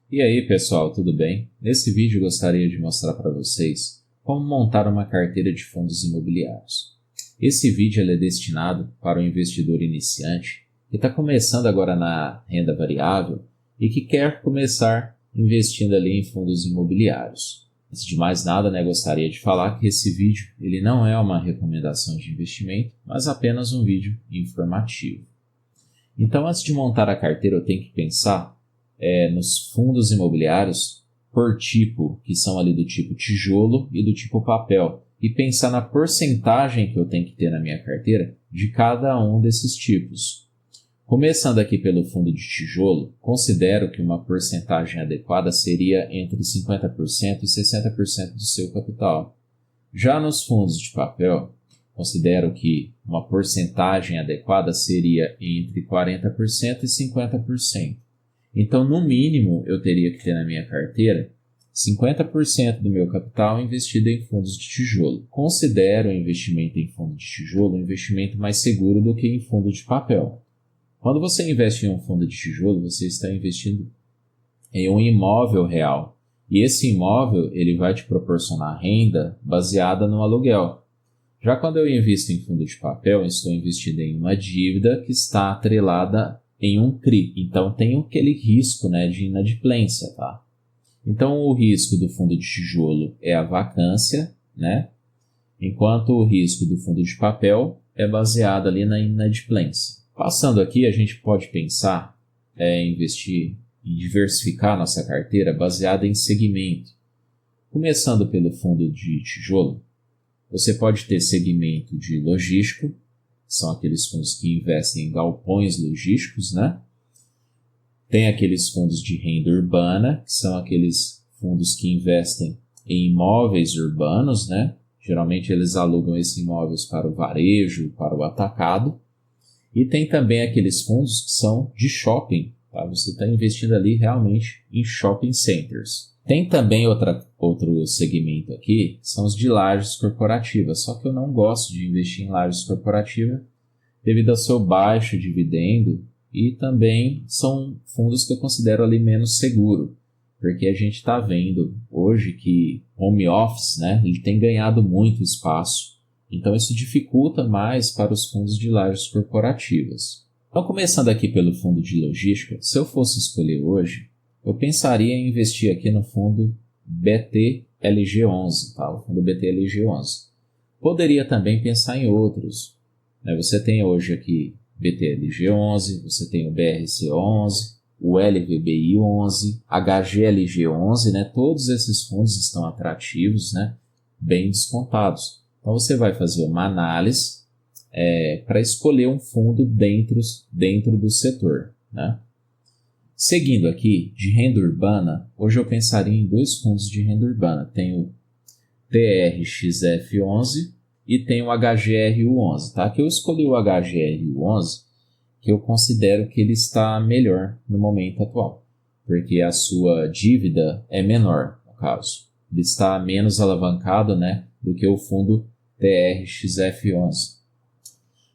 E aí pessoal, tudo bem? Nesse vídeo eu gostaria de mostrar para vocês como montar uma carteira de fundos imobiliários. Esse vídeo é destinado para o investidor iniciante que está começando agora na renda variável e que quer começar investindo ali em fundos imobiliários. Antes de mais nada, gostaria de falar que esse vídeo ele não é uma recomendação de investimento, mas apenas um vídeo informativo. Então, antes de montar a carteira, eu tenho que pensar nos fundos imobiliários por tipo, que são ali do tipo tijolo e do tipo papel, e pensar na porcentagem que eu tenho que ter na minha carteira de cada um desses tipos. Começando aqui pelo fundo de tijolo, considero que uma porcentagem adequada seria entre 50% e 60% do seu capital. Já nos fundos de papel, considero que uma porcentagem adequada seria entre 40% e 50%. Então, no mínimo, eu teria que ter na minha carteira 50% do meu capital investido em fundos de tijolo. Considero o investimento em fundo de tijolo um investimento mais seguro do que em fundo de papel. Quando você investe em um fundo de tijolo, você está investindo em um imóvel real. E esse imóvel ele vai te proporcionar renda baseada no aluguel. Já quando eu invisto em fundo de papel, eu estou investindo em uma dívida que está atrelada em um CRI. Então, tem aquele risco de inadimplência, tá? Então, o risco do fundo de tijolo é a vacância, enquanto o risco do fundo de papel é baseado ali na inadimplência. Passando aqui, a gente pode pensar em investir e diversificar nossa carteira baseada em segmento. Começando pelo fundo de tijolo, você pode ter segmento de logístico, são aqueles fundos que investem em galpões logísticos, Tem aqueles fundos de renda urbana, que são aqueles fundos que investem em imóveis urbanos, Geralmente eles alugam esses imóveis para o varejo, para o atacado. E tem também aqueles fundos que são de shopping, tá? Você está investindo ali realmente em shopping centers. Tem também outro segmento aqui, que são os de lajes corporativas, só que eu não gosto de investir em lajes corporativas devido ao seu baixo dividendo e também são fundos que eu considero ali menos seguro, porque a gente está vendo hoje que home office, ele tem ganhado muito espaço, então isso dificulta mais para os fundos de lajes corporativas. Então, começando aqui pelo fundo de logística, se eu fosse escolher hoje, eu pensaria em investir aqui no fundo BTLG11, tá? O fundo BTLG11. Poderia também pensar em outros. Você tem hoje aqui BTLG11, você tem o BRC11, o LVBI11, HGLG11, Todos esses fundos estão atrativos, bem descontados. Então, você vai fazer uma análise para escolher um fundo dentro do setor, Seguindo aqui, de renda urbana, hoje eu pensaria em dois fundos de renda urbana. Tem o TRXF11 e tem o HGRU11. Tá? Que eu escolhi o HGRU11, que eu considero que ele está melhor no momento atual, porque a sua dívida é menor, no caso. Ele está menos alavancado do que o fundo TRXF11.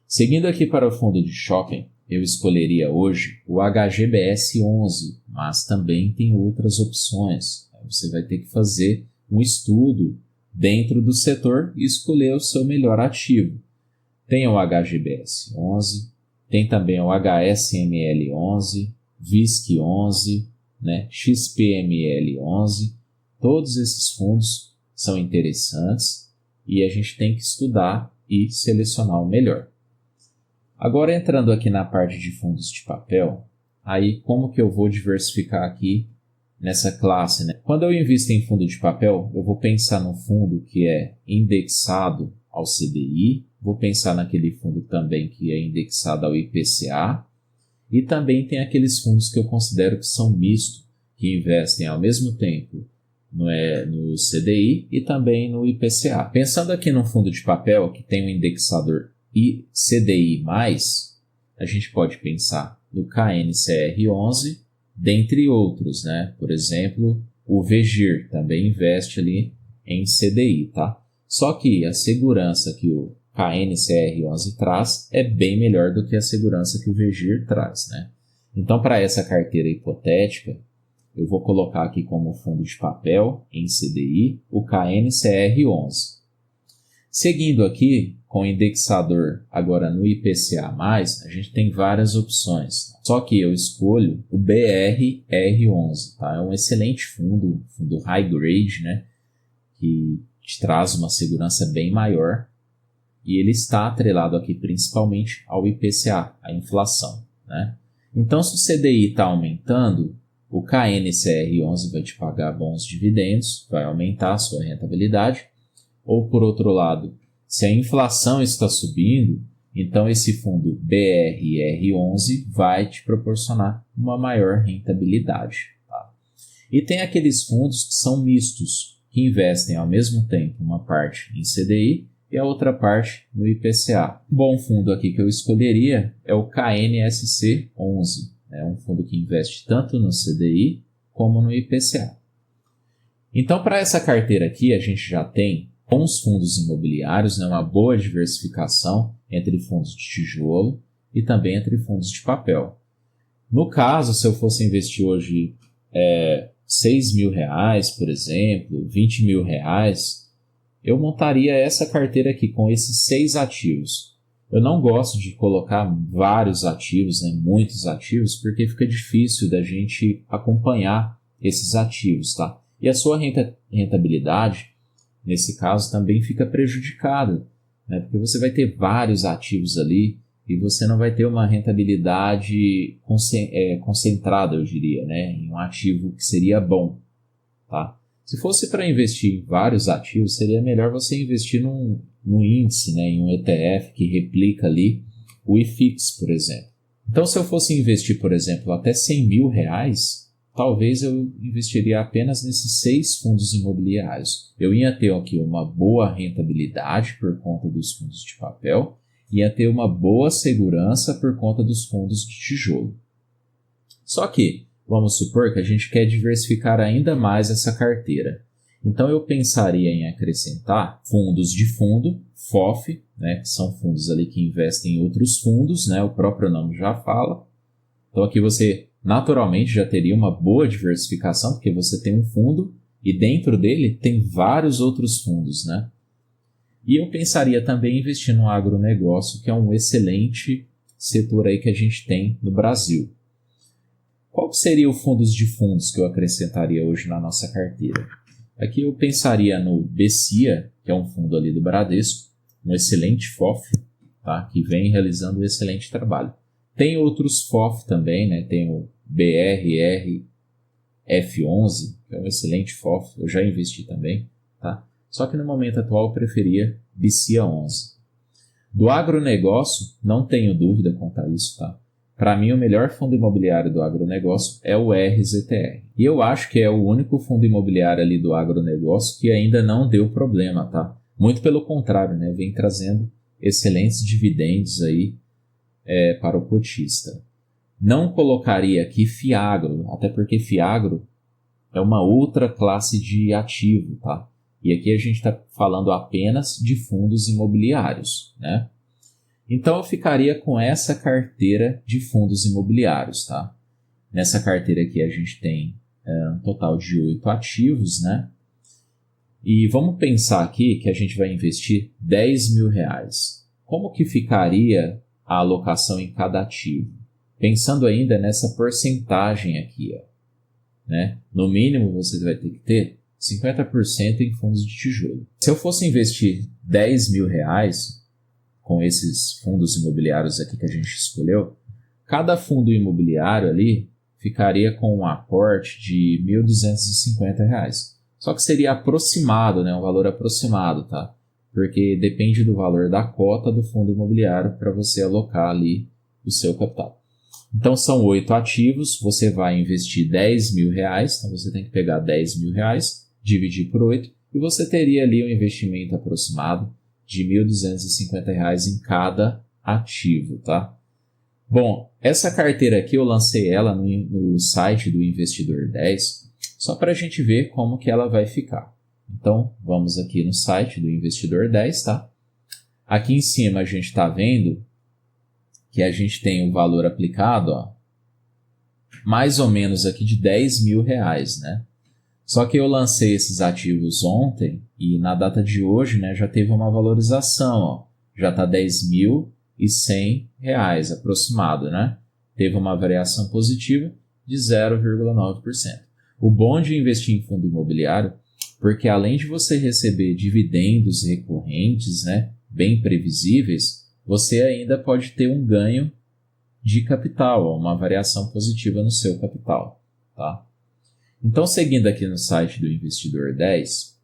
Seguindo aqui para o fundo de shopping, eu escolheria hoje o HGBS11, mas também tem outras opções. Você vai ter que fazer um estudo dentro do setor e escolher o seu melhor ativo. Tem o HGBS11, tem também o HSML11, VISC11, XPML11. Todos esses fundos são interessantes e a gente tem que estudar e selecionar o melhor. Agora, entrando aqui na parte de fundos de papel, aí como que eu vou diversificar aqui nessa classe? Quando eu invisto em fundo de papel, eu vou pensar no fundo que é indexado ao CDI, vou pensar naquele fundo também que é indexado ao IPCA, e também tem aqueles fundos que eu considero que são mistos, que investem ao mesmo tempo no CDI e também no IPCA. Pensando aqui no fundo de papel que tem um indexador e CDI+, a gente pode pensar no KNCR11, dentre outros, Por exemplo, o VGIR também investe ali em CDI, tá? Só que a segurança que o KNCR11 traz é bem melhor do que a segurança que o VGIR traz, Então, para essa carteira hipotética, eu vou colocar aqui como fundo de papel, em CDI, o KNCR11. Seguindo aqui, com o indexador agora no IPCA+, a gente tem várias opções. Só que eu escolho o BRR11, tá? É um excelente fundo high grade, né? Que te traz uma segurança bem maior. E ele está atrelado aqui principalmente ao IPCA, a inflação, né? Então, se o CDI está aumentando, o KNCR11 vai te pagar bons dividendos, vai aumentar a sua rentabilidade. Ou, por outro lado, se a inflação está subindo, então esse fundo BRR11 vai te proporcionar uma maior rentabilidade. Tá? E tem aqueles fundos que são mistos, que investem ao mesmo tempo uma parte em CDI e a outra parte no IPCA. Um bom fundo aqui que eu escolheria é o KNSC11. É um fundo que investe tanto no CDI como no IPCA. Então, para essa carteira aqui, a gente já tem bons fundos imobiliários, né, uma boa diversificação entre fundos de tijolo e também entre fundos de papel. No caso, se eu fosse investir hoje R$6.000, por exemplo, R$20.000, eu montaria essa carteira aqui com esses 6 ativos. Eu não gosto de colocar vários ativos, né, muitos ativos, porque fica difícil da gente acompanhar esses ativos, tá? E a sua rentabilidade, nesse caso, também fica prejudicada, né? Porque você vai ter vários ativos ali e você não vai ter uma rentabilidade concentrada, eu diria, né? Em um ativo que seria bom, tá? Se fosse para investir em vários ativos, seria melhor você investir num índice, né? Em um ETF que replica ali o IFIX, por exemplo. Então, se eu fosse investir, por exemplo, até R$100.000, talvez eu investiria apenas nesses 6 fundos imobiliários. Eu ia ter aqui uma boa rentabilidade por conta dos fundos de papel, ia ter uma boa segurança por conta dos fundos de tijolo. Só que, vamos supor que a gente quer diversificar ainda mais essa carteira. Então eu pensaria em acrescentar fundos de fundo, FOF, né, que são fundos ali que investem em outros fundos, né, o próprio nome já fala. Então aqui você naturalmente já teria uma boa diversificação, porque você tem um fundo e dentro dele tem vários outros fundos, né? E eu pensaria também em investir no agronegócio, que é um excelente setor aí que a gente tem no Brasil. Qual seria o fundos de fundos que eu acrescentaria hoje na nossa carteira? Aqui eu pensaria no BCIA, que é um fundo ali do Bradesco, um excelente FOF, tá? Que vem realizando um excelente trabalho. Tem outros FOF também, né? Tem o BRRF11, que é um excelente FOF, eu já investi também, tá? Só que no momento atual eu preferia BCIA11. Do agronegócio, não tenho dúvida quanto a isso, tá? Para mim, o melhor fundo imobiliário do agronegócio é o RZTR. E eu acho que é o único fundo imobiliário ali do agronegócio que ainda não deu problema, tá? Muito pelo contrário, né? Vem trazendo excelentes dividendos aí para o cotista. Não colocaria aqui Fiagro, até porque Fiagro é uma outra classe de ativo, tá? E aqui a gente está falando apenas de fundos imobiliários, né? Então eu ficaria com essa carteira de fundos imobiliários, tá? Nessa carteira aqui a gente tem um total de 8 ativos, né? E vamos pensar aqui que a gente vai investir R$10.000. Como que ficaria a alocação em cada ativo? Pensando ainda nessa porcentagem aqui, ó, né? No mínimo você vai ter que ter 50% em fundos de tijolo. Se eu fosse investir R$10.000 com esses fundos imobiliários aqui que a gente escolheu, cada fundo imobiliário ali ficaria com um aporte de R$1.250. Só que seria aproximado, né? Um valor aproximado, tá? Porque depende do valor da cota do fundo imobiliário para você alocar ali o seu capital. Então são 8 ativos, você vai investir R$10.000, então você tem que pegar R$10.000, dividir por 8, e você teria ali um investimento aproximado de R$1.250 em cada ativo, tá? Bom, essa carteira aqui eu lancei ela no site do Investidor 10, só para a gente ver como que ela vai ficar. Então, vamos aqui no site do Investidor 10, tá? Aqui em cima a gente está vendo que a gente tem o valor aplicado, ó, mais ou menos aqui de R$10.000, né? Só que eu lancei esses ativos ontem e na data de hoje, né, já teve uma valorização, ó, já está R$10.100 aproximado, né? Teve uma variação positiva de 0,9%. O bom de investir em fundo imobiliário, porque além de você receber dividendos recorrentes, né, bem previsíveis, você ainda pode ter um ganho de capital, uma variação positiva no seu capital, tá? Então, seguindo aqui no site do Investidor 10,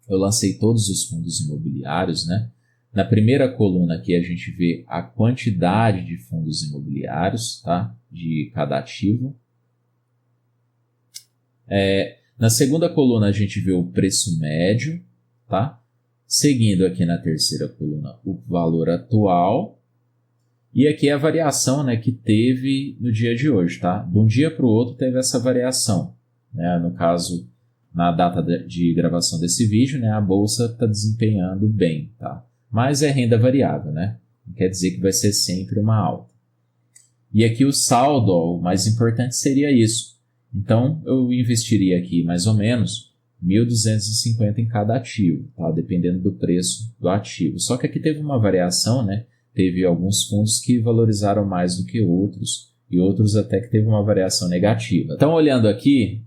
eu lancei todos os fundos imobiliários, né? Na primeira coluna aqui a gente vê a quantidade de fundos imobiliários, tá? De cada ativo. Na segunda coluna a gente vê o preço médio, tá? Seguindo aqui na terceira coluna o valor atual. E aqui é a variação, né, que teve no dia de hoje, tá? De um dia para o outro teve essa variação, né? No caso, na data de gravação desse vídeo, né, a bolsa está desempenhando bem, tá? Mas é renda variável, né? Não quer dizer que vai ser sempre uma alta. E aqui o saldo, ó, o mais importante seria isso. Então, eu investiria aqui mais ou menos R$1.250 em cada ativo, tá? Dependendo do preço do ativo. Só que aqui teve uma variação, né? Teve alguns fundos que valorizaram mais do que outros e outros até que teve uma variação negativa. Então, olhando aqui,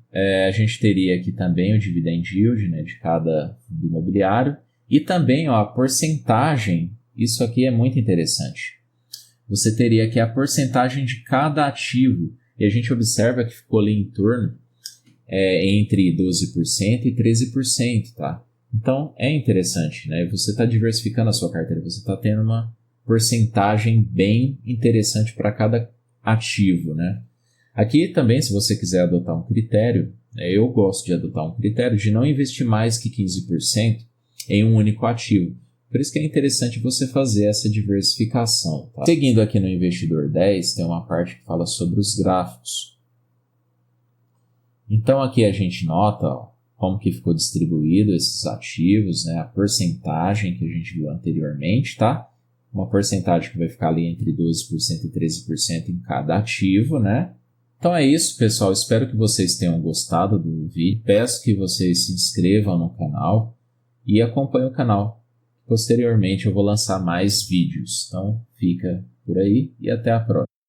a gente teria aqui também o dividend yield, né, de cada fundo imobiliário e também, ó, a porcentagem. Isso aqui é muito interessante. Você teria aqui a porcentagem de cada ativo e a gente observa que ficou ali em torno entre 12% e 13%, tá? Então, é interessante, né? Você está diversificando a sua carteira, você está tendo uma porcentagem bem interessante para cada ativo, né? Aqui também, se você quiser adotar um critério, eu gosto de adotar um critério de não investir mais que 15% em um único ativo. Por isso que é interessante você fazer essa diversificação, tá? Seguindo aqui no Investidor 10, tem uma parte que fala sobre os gráficos. Então aqui a gente nota, ó, como que ficou distribuído esses ativos, né? A porcentagem que a gente viu anteriormente, tá? Uma porcentagem que vai ficar ali entre 12% e 13% em cada ativo, né? Então é isso, pessoal. Espero que vocês tenham gostado do vídeo. Peço que vocês se inscrevam no canal e acompanhem o canal. Posteriormente eu vou lançar mais vídeos. Então fica por aí e até a próxima.